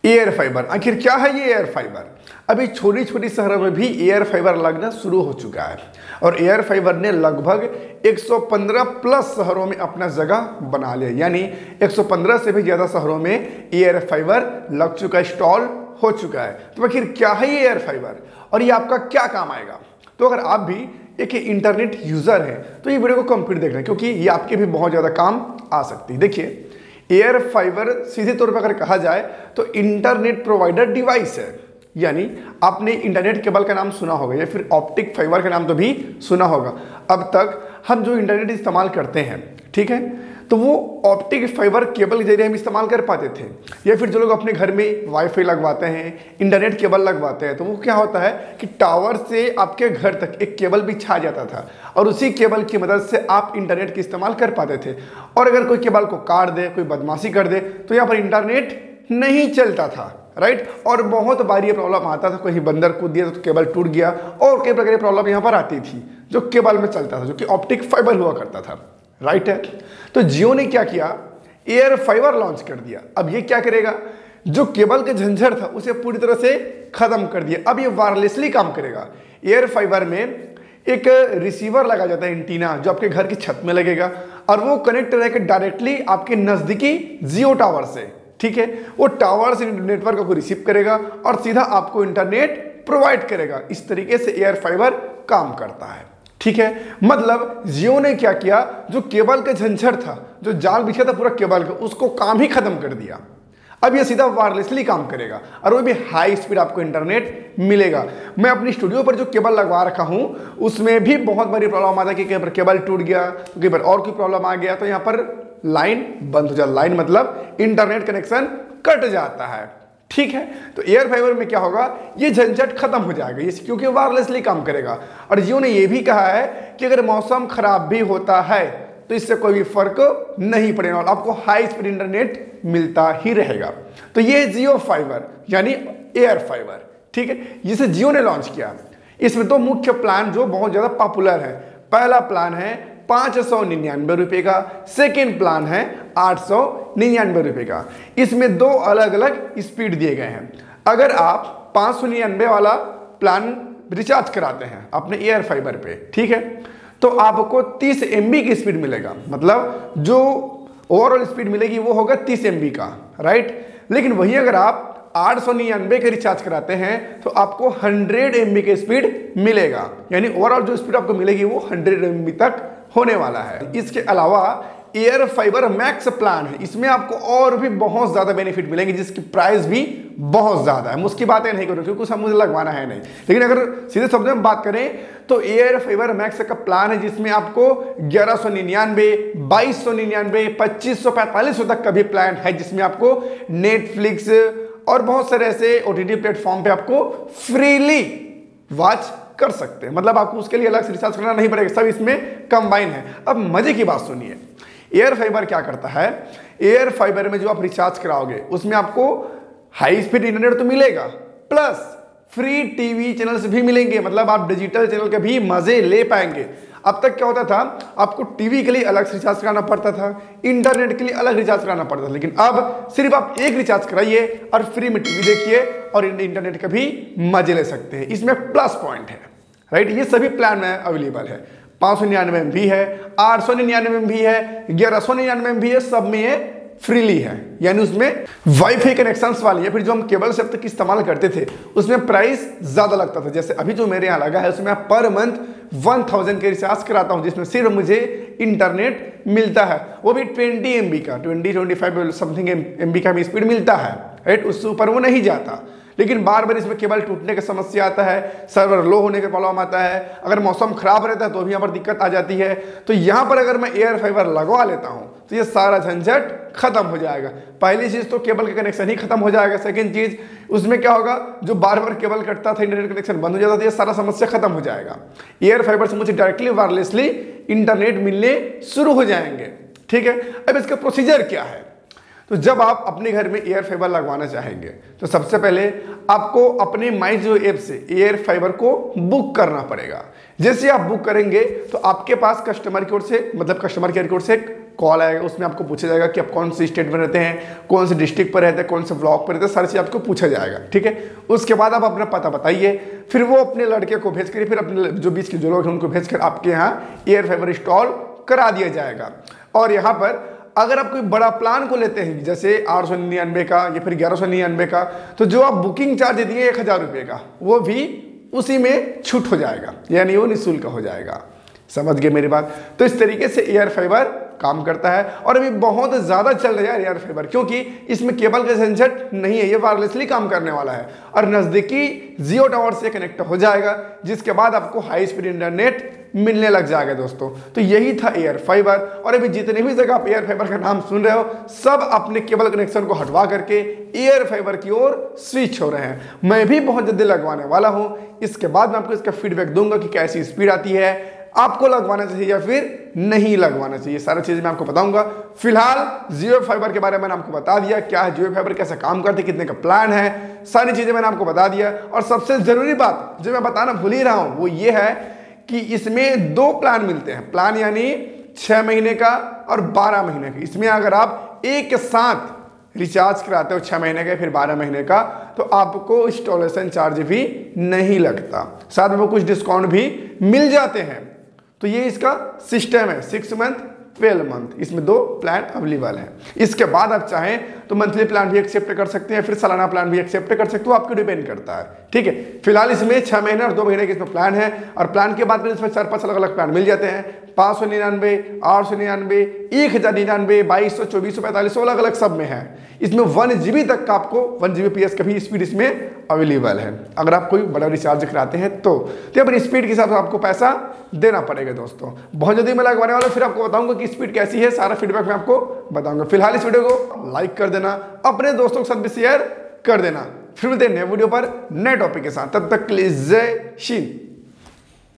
Air fibre, आखिर क्या है ये एयर फाइबर? अभी छोटी छोटी शहरों में भी एयर फाइबर लगना शुरू हो चुका है और एयर फाइबर ने लगभग 115 प्लस शहरों में अपना जगह बना लिया, यानी 115 से भी ज़्यादा शहरों में एयर फाइबर लग चुका है, इंस्टॉल हो चुका है। तो आखिर क्या है ये एयर फाइबर और ये आपका क्या काम आएगा? तो अगर आप भी एक इंटरनेट यूज़र है तो ये वीडियो को कंप्लीट देख लें, क्योंकि ये आपके भी बहुत ज़्यादा काम आ सकती है। देखिए, एयर फाइबर सीधे तौर पर अगर कहा जाए तो इंटरनेट प्रोवाइडर डिवाइस है, यानी आपने इंटरनेट केबल का नाम सुना होगा या फिर ऑप्टिक फाइबर का नाम तो भी सुना होगा। अब तक हम जो इंटरनेट इस्तेमाल करते हैं, ठीक है, तो वो ऑप्टिक फाइबर केबल के जरिए हम इस्तेमाल कर पाते थे, या फिर जो लोग अपने घर में वाईफाई लगवाते हैं, इंटरनेट केबल लगवाते हैं, तो वो क्या होता है कि टावर से आपके घर तक एक केबल बिछा जाता था और उसी केबल की मदद से आप इंटरनेट का इस्तेमाल कर पाते थे। और अगर कोई केबल को काट दे, कोई बदमाशी कर दे, तो यहाँ पर इंटरनेट नहीं चलता था, राइट। और बहुत बार ये प्रॉब्लम आता था, कहीं बंदर कूद दिया तो केबल टूट गया, और कई प्रकार की प्रॉब्लम यहाँ पर आती थी जो केबल में चलता था, जो कि ऑप्टिक फाइबर हुआ करता था, राइट है। तो जियो ने क्या किया, एयर फाइबर लॉन्च कर दिया। अब ये क्या करेगा, जो केबल के झंझट था उसे पूरी तरह से खत्म कर दिया। अब ये वायरलेसली काम करेगा। एयर फाइबर में एक रिसीवर लगा जाता है, एंटीना, जो आपके घर की छत में लगेगा और वो कनेक्ट रहेगा डायरेक्टली आपके नजदीकी जियो टावर से, ठीक है। वो टावर से नेटवर्क को रिसीव करेगा और सीधा आपको इंटरनेट प्रोवाइड करेगा। इस तरीके से एयर फाइबर काम करता है, ठीक है। मतलब जियो ने क्या किया, जो केबल का झंझट था, जो जाल बिछा था पूरा केबल का, उसको काम ही खत्म कर दिया। अब ये सीधा वायरलेसली काम करेगा और वो भी हाई स्पीड आपको इंटरनेट मिलेगा। मैं अपनी स्टूडियो पर जो केबल लगवा रखा हूं उसमें भी बहुत बड़ी प्रॉब्लम आता है कि कई बार केबल टूट गया, तो कई बार और कोई प्रॉब्लम आ गया, तो यहाँ पर लाइन बंद हो जाए। लाइन मतलब इंटरनेट कनेक्शन कट जाता है, ठीक है। तो एयर फाइबर में क्या होगा, ये झंझट खत्म हो जाएगा, ये क्योंकि वायरलेसली काम करेगा। और जियो ने ये भी कहा है कि अगर मौसम खराब भी होता है तो इससे कोई भी फर्क नहीं पड़ेगा और आपको हाई स्पीड इंटरनेट मिलता ही रहेगा। तो ये जियो फाइबर यानी एयर फाइबर, ठीक है, जिसे जियो ने लॉन्च किया। इसमें तो मुख्य प्लान जो बहुत ज्यादा पॉपुलर है, पहला प्लान है 599 रुपए का, सेकेंड प्लान है 899 रुपए का। इसमें दो अलग अलग स्पीड दिए गए हैं। अगर आप 599 वाला प्लान रिचार्ज कराते हैं अपने एयर फाइबर पे, ठीक है, तो आपको 30 MB की स्पीड मिलेगा। मतलब जो ओवरऑल स्पीड मिलेगी वो होगा 30 MB का, राइट। लेकिन वही अगर आप 899 के रिचार्ज कराते हैं तो आपको 100 MB की स्पीड मिलेगा, यानी ओवरऑल जो स्पीड आपको मिलेगी वो 100 MB तक होने वाला है। इसके अलावा एयर फाइबर मैक्स प्लान है, इसमें आपको और भी बहुत ज्यादा बेनिफिट मिलेंगे, जिसकी प्राइस भी बहुत ज्यादा है। मुझकी बातें नहीं करूँ क्योंकि सब मुझे लगवाना है नहीं, लेकिन अगर सीधे शब्दों में बात करें तो एयर फाइबर मैक्स का प्लान है जिसमें आपको 1199, 2299, 2545 तक का भी प्लान है, जिसमें आपको नेटफ्लिक्स और बहुत सारे ऐसे OTT प्लेटफॉर्म पे आपको फ्रीली वॉच कर सकते हैं। मतलब आपको उसके लिए अलग से रिचार्ज करना नहीं पड़ेगा, सब इसमें कंबाइन है। अब मजे की बात सुनिए, एयर फाइबर क्या करता है, एयर फाइबर में जो आप रिचार्ज कराओगे उसमें आपको हाई स्पीड इंटरनेट तो मिलेगा, प्लस फ्री टीवी चैनल्स भी मिलेंगे। मतलब आप डिजिटल चैनल के भी मजे ले पाएंगे। अब तक क्या होता था, आपको टीवी के लिए अलग से रिचार्ज कराना पड़ता था, इंटरनेट के लिए अलग रिचार्ज कराना पड़ता था, लेकिन अब सिर्फ आप एक रिचार्ज कराइए और फ्री में टीवी देखिए और इंटरनेट का भी मजे ले सकते हैं। इसमें प्लस पॉइंट है, राइट। ये सभी प्लान में अवेलेबल है, 599 में भी है, 899 में भी है, 1199 में भी है, सब में ये फ्रीली है। यानी उसमें वाईफाई कनेक्शंस वाली है, फिर जो हम केबल से अब तक इस्तेमाल करते थे उसमें प्राइस ज्यादा लगता था। जैसे अभी जो मेरे यहाँ लगा है उसमें पर मंथ 1000 के रिचार्ज कराता हूँ, जिसमें सिर्फ मुझे इंटरनेट मिलता है, वो भी 20 MB का, 20-25 समथिंग MB का भी स्पीड मिलता है, राइट। उससे ऊपर वो नहीं जाता। लेकिन बार बार इसमें केबल टूटने का समस्या आता है, सर्वर लो होने का प्रॉब्लम आता है, अगर मौसम खराब रहता है तो भी यहाँ पर दिक्कत आ जाती है। तो यहाँ पर अगर मैं एयर फाइबर लगवा लेता हूँ तो ये सारा झंझट खत्म हो जाएगा। पहली चीज तो केबल का कनेक्शन ही खत्म हो जाएगा। सेकंड चीज, उसमें क्या होगा, जो बार बार केबल कटता था, इंटरनेट कनेक्शन बंद हो जाता था, ये सारा समस्या खत्म हो जाएगा। एयर फाइबर से मुझे डायरेक्टली वायरलेसली इंटरनेट मिलने शुरू हो जाएंगे, ठीक है। अब इसका प्रोसीजर क्या है, तो जब आप अपने घर में एयर फाइबर लगवाना चाहेंगे तो सबसे पहले आपको अपने माई जियो ऐप से एयर फाइबर को बुक करना पड़ेगा। जैसे आप बुक करेंगे तो आपके पास कस्टमर की ओर से, मतलब कस्टमर केयर की ओर से एक कॉल आएगा, उसमें आपको पूछा जाएगा कि आप कौन से स्टेट में रहते हैं, कौन से डिस्ट्रिक्ट पर रहते हैं, कौन से ब्लॉक पर रहते हैं, सारी चीज़ आपको पूछा जाएगा। ठीक है, उसके बाद आप अपना पता बताइए, फिर वो अपने लड़के को भेज कर, फिर अपने जो 20 के जो लोग हैं उनको भेज कर आपके यहाँ एयर फाइबर इंस्टॉल करा दिया जाएगा। और यहाँ पर अगर आप कोई बड़ा प्लान को लेते हैं जैसे 899 का या फिर 1199 का, तो जो आप बुकिंग चार्ज दिए 1000 रुपये का, वो भी उसी में छूट हो जाएगा, यानी वो निःशुल्क हो जाएगा। समझ गए मेरी बात? तो इस तरीके से एयर फाइबर काम करता है और अभी बहुत ज़्यादा चल रहा है एयर फाइबर, क्योंकि इसमें केबल का झंझट नहीं है, ये वायरलेसली काम करने वाला है और नज़दीकी जियो टावर से कनेक्ट हो जाएगा, जिसके बाद आपको हाई स्पीड इंटरनेट मिलने लग जाएगा दोस्तों। तो यही था एयर फाइबर। और अभी जितने भी जगह आप एयर फाइबर का नाम सुन रहे हो, सब अपने केबल कनेक्शन को हटवा करके एयर फाइबर की ओर स्विच हो रहे हैं। मैं भी बहुत जल्दी लगवाने वाला हूं, इसके बाद मैं आपको इसका फीडबैक दूंगा कि कैसी स्पीड आती है, आपको लगवाना चाहिए या फिर नहीं लगवाना चाहिए, सारी चीजें मैं आपको बताऊंगा। फिलहाल जियो फाइबर के बारे में मैंने आपको बता दिया, क्या है जियो फाइबर, कैसे काम करते, कितने का प्लान है, सारी चीजें मैंने आपको बता दिया। और सबसे जरूरी बात जो मैं बताना भूल ही रहा हूं वो ये है कि इसमें 2 प्लान मिलते हैं। प्लान यानी 6 महीने का और 12 महीने का। इसमें अगर आप एक साथ रिचार्ज कराते हो 6 महीने का फिर 12 महीने का, तो आपको इंस्टॉलेशन चार्ज भी नहीं लगता, साथ में कुछ डिस्काउंट भी मिल जाते हैं। तो ये इसका सिस्टम है, 6 मंथ 12 मंथ, इसमें 2 प्लान अवेलेबल है। इसके बाद आप चाहें तो मंथली प्लान भी एक्सेप्ट कर सकते हैं, फिर सालाना प्लान भी एक्सेप्ट कर सकते हो, आपको डिपेंड करता है। ठीक है, फिलहाल इसमें 6 महीने और 2 महीने के इसमें प्लान है। और प्लान के बाद में इसमें 4-5 अलग अलग प्लान मिल जाते हैं, 599, 899, 1099, 2200, 2400, 4500, अलग अलग सब में है। इसमें 1 GB तक का आपको 1 Gbps का भी स्पीड इसमें अवेलेबल है, अगर आप कोई बड़ा रिचार्ज कराते हैं तो अपनी स्पीड के हिसाब से आपको पैसा देना पड़ेगा दोस्तों। बहुत जल्दी मैं लगवाने वाला, फिर आपको बताऊंगा कि स्पीड कैसी है, सारा फीडबैक मैं आपको बताऊंगा। फिलहाल इस वीडियो को लाइक कर देना, अपने दोस्तों के साथ भी शेयर कर देना। फिर मिलते हैं नए वीडियो पर नए टॉपिक के साथ, तब तक के लिए जय हिंद।